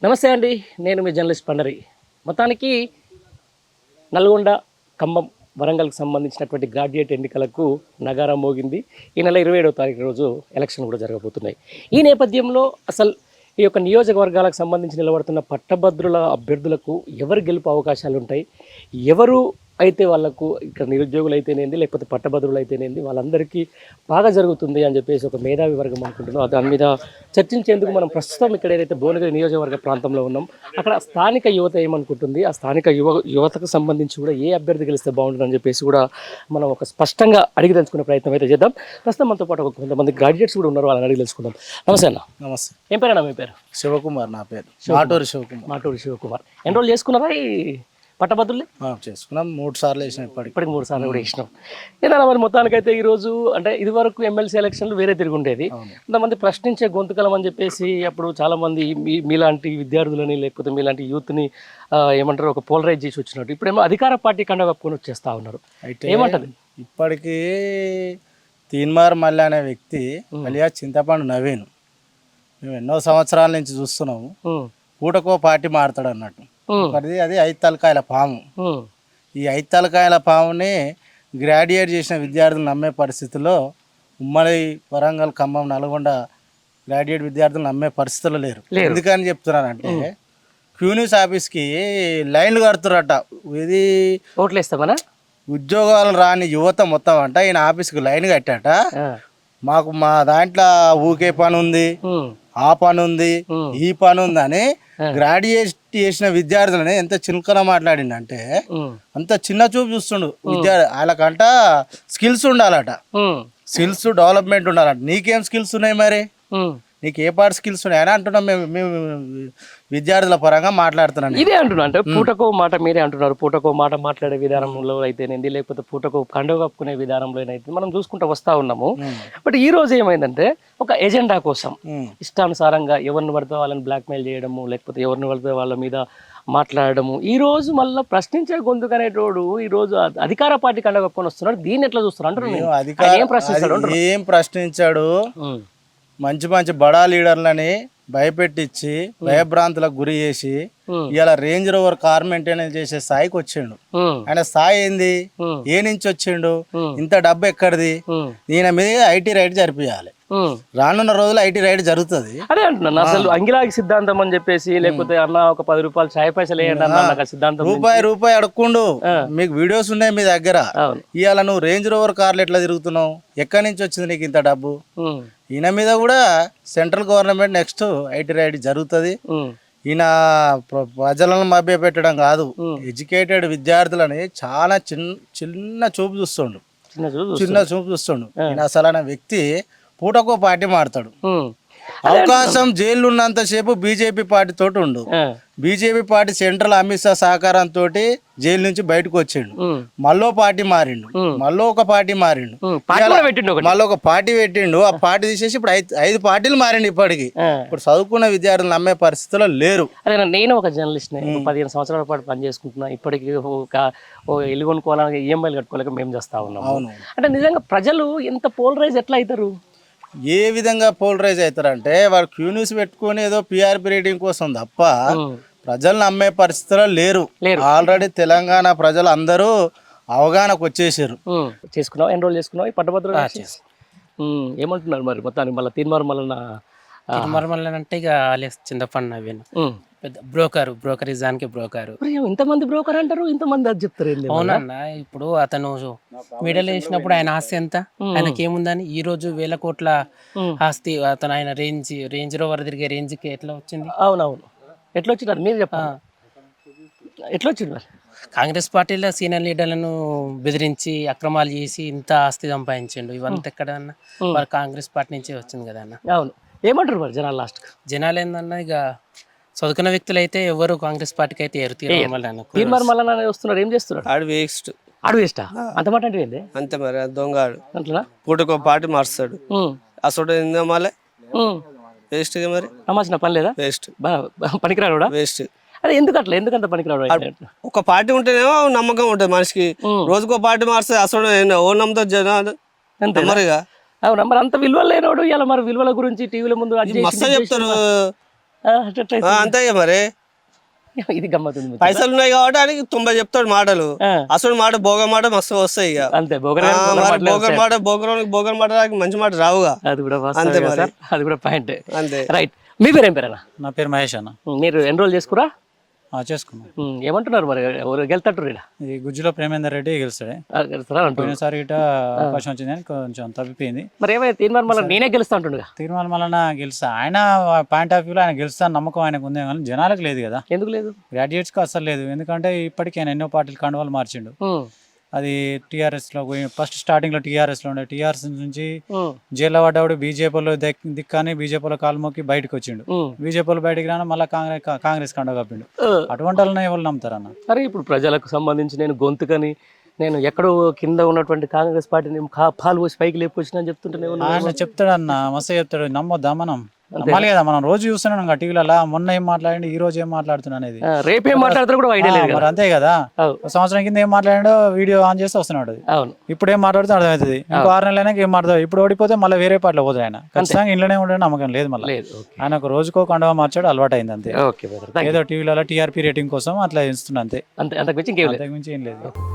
నమస్తే అండి, నేను మీ జర్నలిస్ట్ పండరి. మొత్తానికి నల్గొండ, ఖమ్మం, వరంగల్కి సంబంధించినటువంటి గ్రాడ్యుయేట్ ఎన్నికలకు నగారం మోగింది. ఈ నెల 27వ తారీఖు రోజు ఎలక్షన్ కూడా జరగబోతున్నాయి. ఈ నేపథ్యంలో అసలు ఈ యొక్క నియోజకవర్గాలకు సంబంధించి నిలబడుతున్న పట్టభద్రుల అభ్యర్థులకు ఎవరు గెలుపు అవకాశాలు ఉంటాయి, ఎవరు అయితే వాళ్ళకు ఇక్కడ నిరుద్యోగులు అయితేనేంది లేకపోతే పట్టభద్రులు అయితేనేంది వాళ్ళందరికీ బాగా జరుగుతుంది అని చెప్పేసి ఒక మేధావి వర్గం అనుకుంటున్నాం. దాని మీద చర్చించేందుకు మనం ప్రస్తుతం ఇక్కడ ఏదైతే భువనగిరి నియోజకవర్గ ప్రాంతంలో ఉన్నాం, అక్కడ స్థానిక యువత ఏమనుకుంటుంది, ఆ స్థానిక యువతకు సంబంధించి కూడా ఏ అభ్యర్థి గెలిస్తే బాగుంటుందని చెప్పేసి కూడా మనం ఒక స్పష్టంగా అడిగి తెలుసుకునే ప్రయత్నం అయితే చేద్దాం. ప్రస్తుతం మనతో పాటు కొంతమంది గ్రాడ్యుయేట్స్ కూడా ఉన్నారు, వాళ్ళని అడిగి తెలుసుకుందాం. నమస్తే అన్న. నమస్తే. ఏం పేరన్నా మీ పేరు? శివకుమార్ నా పేరు. మాటూరి శివకుమార్. ఎన్రోల్ చేసుకున్నారా ఈ పట్టభద్రులే? చేసుకున్నాం, 3 సార్లు వేసినాం. ఇప్పటికి 3 సార్లు కూడా వేసినాం. ఏదైనా మరి మొత్తానికైతే ఈరోజు అంటే ఇది వరకు ఎమ్మెల్సీ ఎలక్షన్లు వేరే తిరిగి ఉండేది. కొంతమంది ప్రశ్నించే గొంతుకలం అని చెప్పేసి అప్పుడు చాలామంది మీలాంటి విద్యార్థులని లేకపోతే మీలాంటి యూత్ని ఏమంటారు ఒక పోలరైజ్ చేసి వచ్చినట్టు ఇప్పుడేమో అధికార పార్టీ కండ కప్పుకొని వచ్చేస్తా ఉన్నారు. అయితే ఏమంటది? ఇప్పటికీ తీన్మార్ మల్లి అనే వ్యక్తి అలియా చింతపండు నవీన్ మేము ఎన్నో సంవత్సరాల నుంచి చూస్తున్నాము. పూటకో పార్టీ మారుతాడు అన్నట్టు. అది 5 తలకాయల పాము. ఈ 5 తలకాయల పాముని గ్రాడ్యుయేట్ చేసిన విద్యార్థులు నమ్మే పరిస్థితుల్లో ఉమ్మడి వరంగల్, ఖమ్మం, నల్గొండ గ్రాడ్యుయేట్ విద్యార్థులు నమ్మే పరిస్థితుల్లో లేరు. ఎందుకని చెప్తున్నానంటే క్యూనిస్ ఆఫీస్కి లైన్లు కడుతురట. ఇది ఓట్లేస్తామనా ఉద్యోగాలు రాని యువత మొత్తం అంట ఈయన ఆఫీస్కి లైన్ కట్టాట. మాకు మా దాంట్లో ఊకే పని ఉంది, ఆ పని ఉంది, ఈ పని ఉంది అని గ్రాడ్యుయేట్ చేసిన విద్యార్థులని ఎంత చిలుకన మాట్లాడిందంటే అంత చిన్న చూపు చూస్తుండు. వాళ్ళకంట స్కిల్స్ ఉండాలట, స్కిల్స్ డెవలప్మెంట్ ఉండాలంట. నీకేం స్కిల్స్ ఉన్నాయి మరి? నీకు ఏ పాటు స్కిల్స్ ఉన్నాయని అంటున్నాం మేము విద్యార్థుల పరంగా మాట్లాడుతున్నాను. ఇదే అంటున్నా. అంటే పూటకో మాట మీరే అంటున్నారు, పూటకో మాట మాట్లాడే విధానంలో అయితేనేది లేకపోతే పూటకో కండువ కప్పుకునే విధానంలో అయితే మనం చూసుకుంటూ వస్తూ ఉన్నాము. బట్ ఈ రోజు ఏమైందంటే ఒక ఎజెండా కోసం ఇష్టానుసారంగా ఎవరిని పడితే వాళ్ళని బ్లాక్మెయిల్ చేయడము లేకపోతే ఎవరిని పడితే వాళ్ళ మీద మాట్లాడడము. ఈ రోజు మళ్ళీ ప్రశ్నించే గొంతుకు అనేటోడు ఈ రోజు అధికార పార్టీ కండువ కప్పుకొని వస్తున్నాడు. దీన్ని ఎట్లా చూస్తున్నారు? ఏం ప్రశ్నించాడు? మంచి మంచి బడా లీడర్లని భయపెట్టించి భయభ్రాంతులకు గురి చేసి ఇలా రేంజ్ రోవర్ కార్ మెయింటెనెన్స్ చేసే స్థాయికి వచ్చిండు. ఆయన స్థాయి ఏంది? ఏ నుంచి వచ్చిండు? ఇంత డబ్బు ఎక్కడిది? ఈయన మీద ఐటీ రైడ్ జరిపియాలి. రానున్న రోజులు ఐటీ రైడ్ జరుగుతుంది. అదే అంటున్నాను. అసలు అంగిలాగి సిద్ధాంతం అని చెప్పేసి లేకపోతే అన్న ఒక 10 రూపాయలు చాయ్ పైసలు వేయండి అన్న సిద్ధాంతం. రూపాయి అడుక్కుండు. మీకు వీడియోస్ ఉన్నాయి మీ దగ్గర. ఇవాళ నువ్వు రేంజ్ రోవర్ కార్లు ఎట్లా తిరుగుతున్నావు? ఎక్కడి నుంచి వచ్చింది నీకు ఇంత డబ్బు? ఈయన మీద కూడా central government next IT ride జరుగుతుంది. ఈయన ప్రజలను మభ్య పెట్టడం కాదు, ఎడ్యుకేటెడ్ విద్యార్థులని చాలా చిన్న చూపు చూస్తుండు. ఈయన అసలు వ్యక్తి పూటకో పార్టీ మారుతాడు. అవకాశం జైలు ఉన్నంతసేపు బీజేపీ పార్టీ తోటి ఉండు. BJP party central Amit Shah సహకారంతో జైలు నుంచి బయటకు వచ్చిండు. మళ్ళీ పార్టీ మారిండు, మళ్ళీ ఒక పార్టీ మారిండు, మళ్ళీ ఒక పార్టీ పెట్టిండు. ఆ పార్టీ తీసేసి ఇప్పుడు 5 పార్టీలు మారిండు. ఇప్పటికి ఇప్పుడు చదువుకున్న విద్యార్థులు నమ్మే పరిస్థితిలో లేరు. అదే నేను ఒక జర్నలిస్ట్ 15 సంవత్సరాల పాటు పనిచేసుకుంటున్నా. ఇప్పటికి ఇల్లు కొనుక్కోవాలని ఈఎంఐలు కట్టుకోలేక మేము చేస్తా ఉన్నాం. అంటే నిజంగా ప్రజలు ఎంత పోలరైజ్ ఎట్లా అవుతారు? ఏ విధంగా పోలరైజ్ అవుతారంటే వాళ్ళు క్యూ న్యూస్ పెట్టుకుని ఏదో పిఆర్పి రేటింగ్ కోసం తప్ప ప్రజలు నమ్మే పరిస్థితిలో లేరు. ఆల్రెడీ తెలంగాణ ప్రజలు అందరూ అవగాహనకు వచ్చేసారు. చేసుకున్నావు, ఎన్రోల్ చేసుకున్నావు ఈ పట్టభద్రులు ఏమంటున్నారు మరి మొత్తానికి? మళ్ళీ తీర్మార్ అంటే ఇక చింతపండు నవీన్ పెద్ద బ్రోకరిజానికి బ్రోకరు. ఇంతమంది బ్రోకర్ అంటారు, ఇంతమంది అది చెప్తారు. అవునన్నా, ఇప్పుడు అతను మెడల్ వేసినప్పుడు ఆయన ఆస్తి ఎంత? ఆయనకి ఏముందని ఈ రోజు 1000 కోట్ల ఆస్తి అతను ఆయన రేంజ్ రోవర్ తిరిగే రేంజ్కి ఎట్లా వచ్చింది? అవునవును, ఎట్లా వచ్చింది మీరు చెప్పండి. ఎట్లా వచ్చింది? కాంగ్రెస్ పార్టీలో సీనియర్ లీడర్లను బెదిరించి అక్రమాలు చేసి ఇంత ఆస్తి సంపాదించిండు. ఇవంతా ఎక్కడన్నా మరి కాంగ్రెస్ పార్టీ నుంచే వచ్చింది కదా అన్న. అవును, ఏమంటారు మరి జనాలు? లాస్ట్ జనాలు ఏందన్నా, ఇక చదువుకున్న వ్యక్తులు అయితే ఎవరు కాంగ్రెస్ పార్టీకి అయితే తీర్మార్ మల్లన్న వస్తున్నారు. ఏం చేస్తున్నాడు? ఆడు వేస్ట్. ఆడు వేస్టా? అంత మాట అంటే ఏంది? అంతే మరి, దొంగ ఆడు. అట్లా పూటకో పార్టీ మారుస్తాడు. అసలు మళ్ళీ వేస్ట్ మరి. నమ్మాల్సిన పని లేదా? వేస్ట్, పనికిరాడు. వేస్ట్. అదే ఎందుకు అట్లా? ఎందుకంత పనికిరాడు? ఒక పార్టీ ఉంటేనేమో నమ్మకం ఉంటుంది మనిషికి. రోజుకో పార్టీ మారుస్తే అసలు ఓ నమ్మతో జనాలు మరిగా. అవునా, మరి అంత విలువలు లేనోడు ఇలా మరి విలువల గురించి టీవీల ముందు మస్తు చెప్తారు. అంతే ఇక మరి ఇది గమ్మతుంది. పైసలు ఉన్నాయి కాబట్టి ఆయనకి 90 చెప్తాడు మాటలు. అసలు మాట బోగ మాట మస్తు వస్తాయి ఇక. అంతే బోగర్ మాట బోగర్ మాట మంచి మాట రావుగా. అది కూడా అంతే మరి. అది కూడా పాయింట్. అంతే. రైట్. మీ పేరు ఏం పేరన్నా? నా పేరు మహేష్ అన్న. మీరు ఎన్రోల్ చేసుకురా? చేసుకున్నాం. ఏమంటున్నారు మరి, ఎవరు గెలుతారు? ఈ గుజ్జులో ప్రేమేందర్ రెడ్డి గెలుస్తాడే. పోయినసారి గిట అవకాశం వచ్చింది అని కొంచెం తప్పిపోయింది. మరి ఏమైనా తీర్మానం మళ్ళీ నేనే గెలుస్తా అంటుండగా? తీర్మానం మళ్ళీ గెలుస్తా, ఆయన పాయింట్ ఆఫ్ వ్యూలో ఆయన గెలుస్తా నమ్మకం ఆయనకు ఉంది కానీ జనాలకు లేదు కదా. ఎందుకు లేదు? గ్రాడ్యుయేట్స్కి అసలు లేదు. ఎందుకంటే ఇప్పటికీ ఆయన ఎన్నో పార్టీలు కండువాలు మార్చిండు. అది టీఆర్ఎస్లో ఫస్ట్ స్టార్టింగ్లో టీఆర్ఎస్లో ఉండే, టీఆర్ఎస్ నుంచి జైల్లో పడ్డాడు. బీజేపీలో దిక్కని బీజేపీలో కాలు మొక్కి బయటకు వచ్చిండు. బీజేపీలో బయటకు రాను మళ్ళీ కాంగ్రెస్ కండ కప్పిండు. అటువంటి వాళ్ళని ఎవరు నమ్ముతారన్న? అరే ఇప్పుడు ప్రజలకు సంబంధించి నేను గొంతుకని నేను ఎక్కడో కింద ఉన్నటువంటి కాంగ్రెస్ పార్టీని పాలు పోసి పైకి లేపుకొచ్చిన చెప్తుంటే ఆయన చెప్తాడన్న, మస్తు చెప్తాడు. నమ్మొద్దా మనం? నమ్మాలి కదా. మనం రోజు చూస్తున్నాం టీవీలలో, మొన్న ఏం మాట్లాడి ఈ రోజు ఏం మాట్లాడుతున్నా అనేది. రేపేం మాట్లాడతారు కూడా ఐడియా లేదు మరి. అంతే కదా. సంవత్సరం కింద ఏం మాట్లాడాడో వీడియో ఆన్ చేస్తే వస్తున్నాడు. అవును. ఇప్పుడు ఏం మాట్లాడుతూ అర్థమవుతుంది. ఇంకో 6 నెలలైనా ఏం మాట్లాడదు. ఇప్పుడు ఓడిపోతే మళ్ళీ వేరే పార్టీలో పోతుంది ఆయన. ఖచ్చితంగా ఇంట్లోనే ఉండే నమ్మకం లేదు మళ్ళీ. ఆయన ఒక రోజుకో కండవ మార్చాడు, అలవాటు అయింది అంతే. ఏదో టీవీలలో టీఆర్పీ రేటింగ్ కోసం అట్లా ఇస్తున్నా అంతే. అంతకు మించి ఏం లేదు. అంతకు మించి ఏం లేదు.